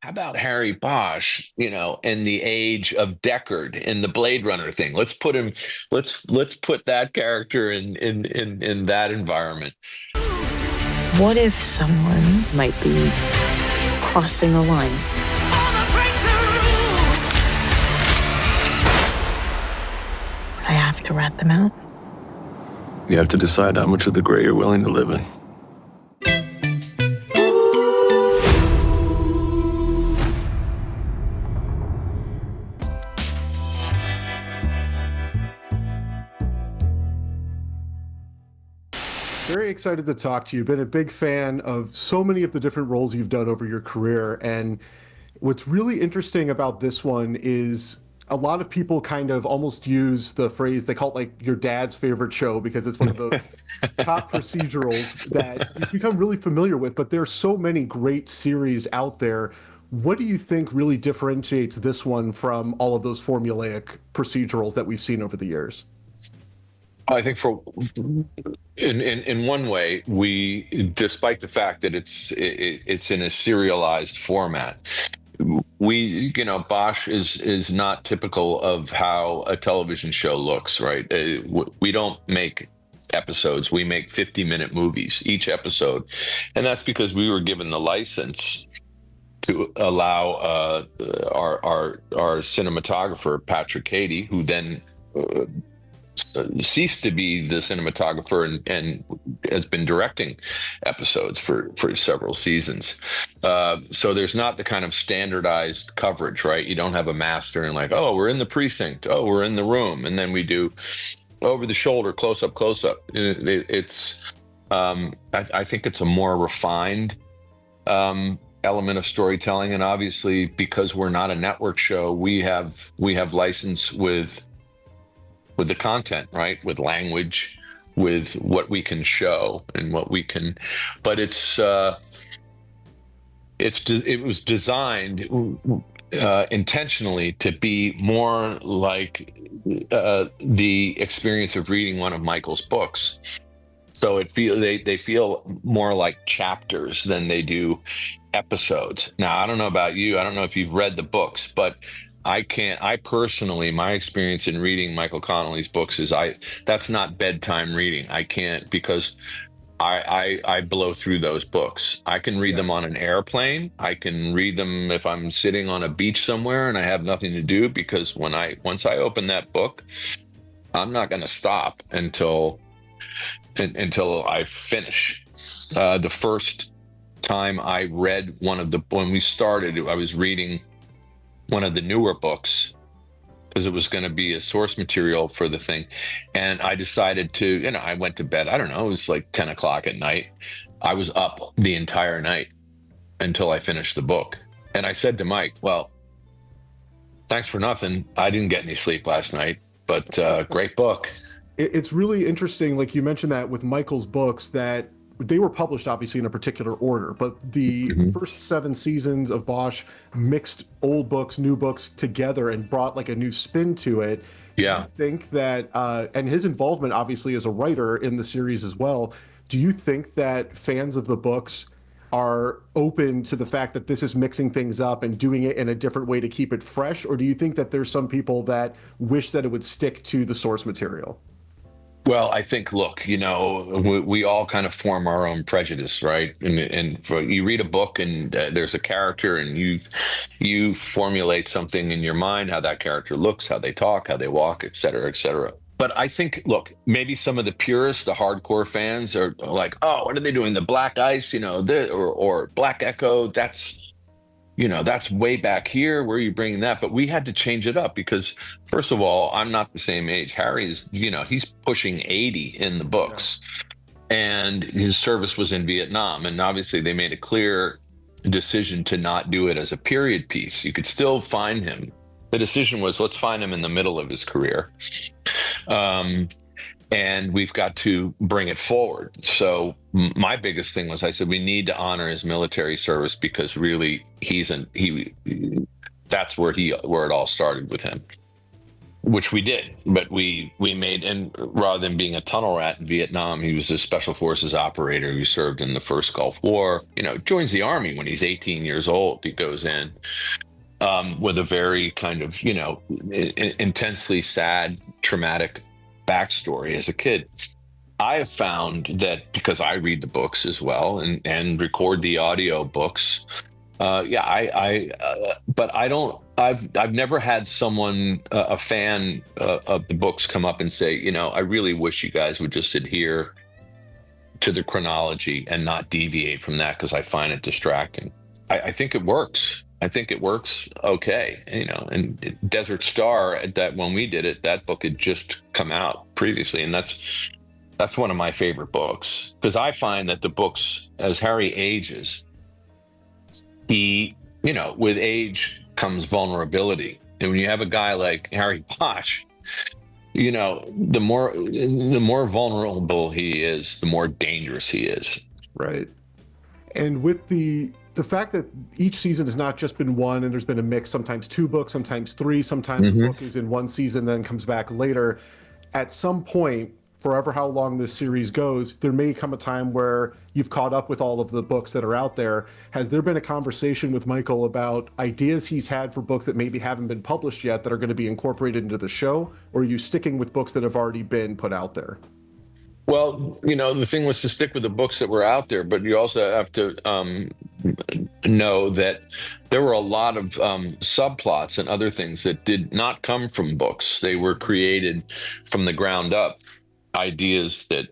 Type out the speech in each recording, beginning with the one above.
how about Harry Bosch, in the age of Deckard in the Blade Runner thing? Let's put that character in that environment. What if someone might be crossing a line? Would I have to rat them out? You have to decide how much of the gray you're willing to live in. Very excited to talk to you. Been a big fan of so many of the different roles you've done over your career. And what's really interesting about this one is a lot of people kind of almost use the phrase, they call it like your dad's favorite show, because it's one of those top procedurals that you've become really familiar with. But there are so many great series out there. What do you think really differentiates this one from all of those formulaic procedurals that we've seen over the years? I think in one way, despite the fact that it's in a serialized format, Bosch is not typical of how a television show looks, right? We don't make episodes; we make 50-minute movies each episode, and that's because we were given the license to allow our cinematographer Patrick Cady, who then ceased to be the cinematographer and has been directing episodes for several seasons. So there's not the kind of standardized coverage, right? You don't have a master and like, oh, we're in the precinct, oh, we're in the room, and then we do over the shoulder, close up, close up. I think it's a more refined element of storytelling, and obviously because we're not a network show, we have license with the content, right? With language, with what we can show and what we can, but it was designed intentionally to be more like the experience of reading one of Michael's books. So they feel more like chapters than they do episodes. Now, I don't know about you. I don't know if you've read the books, but I personally, my experience in reading Michael Connelly's books is that's not bedtime reading. I can't, because I blow through those books. I can read them on an airplane. I can read them if I'm sitting on a beach somewhere and I have nothing to do, because once I open that book, I'm not going to stop until I finish. The first time I read when we started, I was reading one of the newer books because it was going to be a source material for the thing. And I decided to, I went to bed. I don't know, it was like 10 o'clock at night. I was up the entire night until I finished the book. And I said to Mike, well, thanks for nothing. I didn't get any sleep last night, but great book. It's really interesting, like you mentioned that with Michael's books, that they were published obviously in a particular order, but the first 7 seasons of Bosch mixed old books, new books together and brought like a new spin to it. Yeah. I think that, and his involvement obviously as a writer in the series as well. Do you think that fans of the books are open to the fact that this is mixing things up and doing it in a different way to keep it fresh? Or do you think that there's some people that wish that it would stick to the source material? Well, I think, look, we all kind of form our own prejudice, right? And you read a book and there's a character and you formulate something in your mind, how that character looks, how they talk, how they walk, et cetera, et cetera. But I think, look, maybe some of the purists, the hardcore fans are like, oh, what are they doing? The Black Ice, or Black Echo, that's way back here. Where are you bringing that? But we had to change it up because, first of all, I'm not the same age. Harry's, he's pushing 80 in the books, and his service was in Vietnam. And obviously they made a clear decision to not do it as a period piece. You could still find him. The decision was, let's find him in the middle of his career. And we've got to bring it forward. So my biggest thing was, I said, we need to honor his military service, because really that's where it all started with him. which we did, but we made, and rather than being a tunnel rat in Vietnam, he was a special forces operator who served in the first Gulf War. Joins the army when he's 18 years old. He goes in with a very kind of intensely sad, traumatic backstory as a kid. I have found that because I read the books as well and record the audio books. But I don't. I've never had someone, a fan of the books, come up and say, I really wish you guys would just adhere to the chronology and not deviate from that because I find it distracting. I think it works. I think it works okay. And Desert Star, that when we did it, that book had just come out previously, and that's one of my favorite books because I find that the books, as Harry ages, with age comes vulnerability. And when you have a guy like Harry Bosch, the more vulnerable he is, the more dangerous he is. Right. And with the fact that each season has not just been one, and there's been a mix, sometimes 2 books, sometimes 3, sometimes the book is in one season, then comes back later. At some point, forever how long this series goes, there may come a time where you've caught up with all of the books that are out there. Has there been a conversation with Michael about ideas he's had for books that maybe haven't been published yet that are going to be incorporated into the show? Or are you sticking with books that have already been put out there? Well, the thing was to stick with the books that were out there, but you also have to know that there were a lot of subplots and other things that did not come from books. They were created from the ground up. Ideas that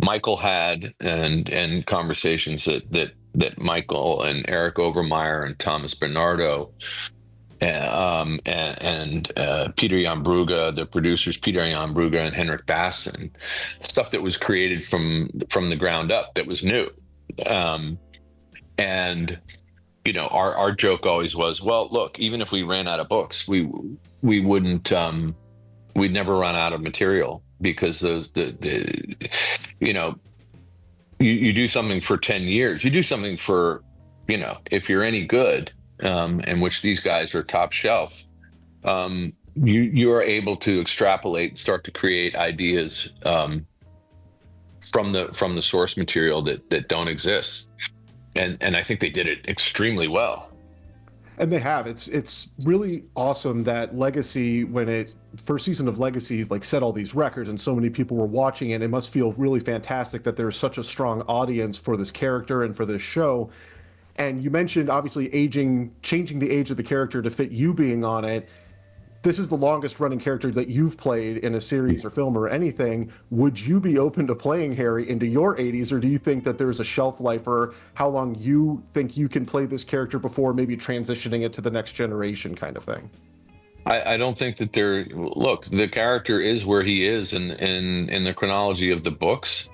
Michael had and conversations that Michael and Eric Overmyer and Thomas Bernardo and Peter Jan Brugge, the producers Peter Jan Brugge and Henrik Bassen, stuff that was created from the ground up that was new. Our joke always was, well, look, even if we ran out of books, we wouldn't we'd never run out of material. Because you do something for 10 years, you do something for, if you're any good, and which these guys are top shelf, you are able to extrapolate, start to create ideas from the source material that don't exist, and I think they did it extremely well. And they have. It's really awesome that Legacy, when first season of Legacy, set all these records and so many people were watching it. It must feel really fantastic that there's such a strong audience for this character and for this show. And you mentioned obviously changing the age of the character to fit you being on it. This is the longest running character that you've played in a series or film or anything. Would you be open to playing Harry into your 80s, or do you think that there's a shelf life or how long you think you can play this character before maybe transitioning it to the next generation kind of thing? I don't think that the character is where he is in the chronology of the books,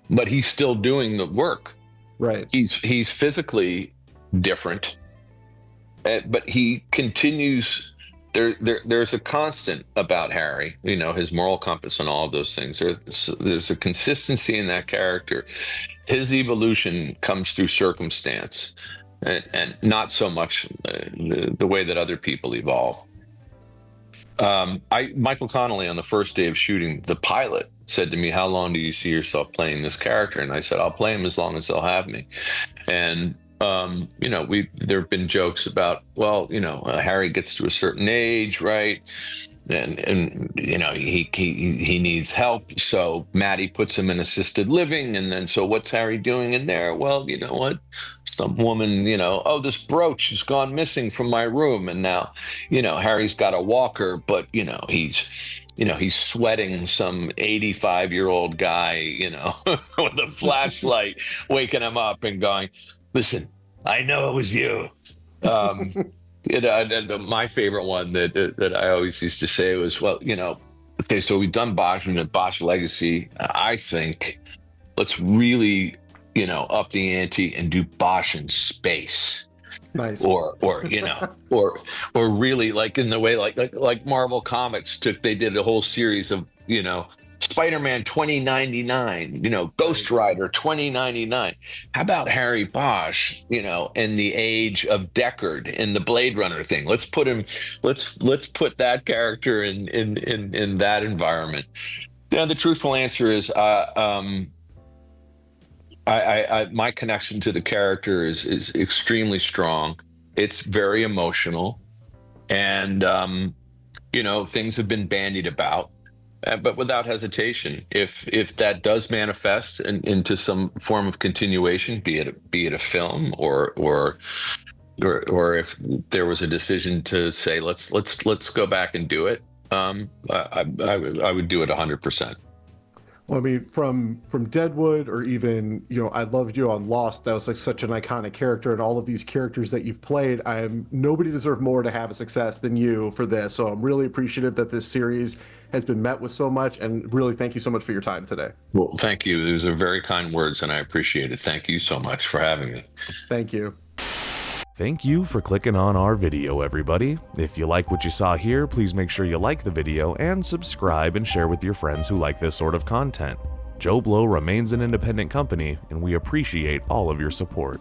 but he's still doing the work. Right. He's physically different, but he continues. There's a constant about Harry, his moral compass and all of those things. There's a consistency in that character. His evolution comes through circumstance, and not so much the way that other people evolve. Michael Connelly, on the first day of shooting the pilot, said to me, "How long do you see yourself playing this character?" And I said, "I'll play him as long as they'll have me." And there have been jokes about, well, Harry gets to a certain age, right? And he needs help. So Maddie puts him in assisted living. And then, so what's Harry doing in there? Well, you know what? Some woman, this brooch has gone missing from my room. And now, Harry's got a walker, but, he's sweating some 85-year-old guy, with a flashlight, waking him up and going, "Listen, I know it was you." My favorite one that I always used to say was, well, okay, so we've done Bosch and the Bosch Legacy. I think let's really, up the ante and do Bosch in space. Nice. Or really, like in the way like Marvel Comics they did a whole series of, Spider-Man 2099, Ghost Rider 2099. How about Harry Bosch, in the age of Deckard in the Blade Runner thing? Let's put put that character in that environment. The truthful answer is, my connection to the character is extremely strong. It's very emotional, and things have been bandied about, but without hesitation. If that does manifest into some form of continuation, be it a film or if there was a decision to say let's go back and do it, I would do it 100%. Well, I mean, from Deadwood, or even, I Loved You on Lost, that was like such an iconic character, and all of these characters that you've played, nobody deserved more to have a success than you for this. So I'm really appreciative that this series has been met with so much, and really thank you so much for your time today. Well, thank you. Those are very kind words, and I appreciate it. Thank you so much for having me. Thank you. Thank you for clicking on our video, everybody. If you like what you saw here, please make sure you like the video and subscribe and share with your friends who like this sort of content. JoBlo remains an independent company, and we appreciate all of your support.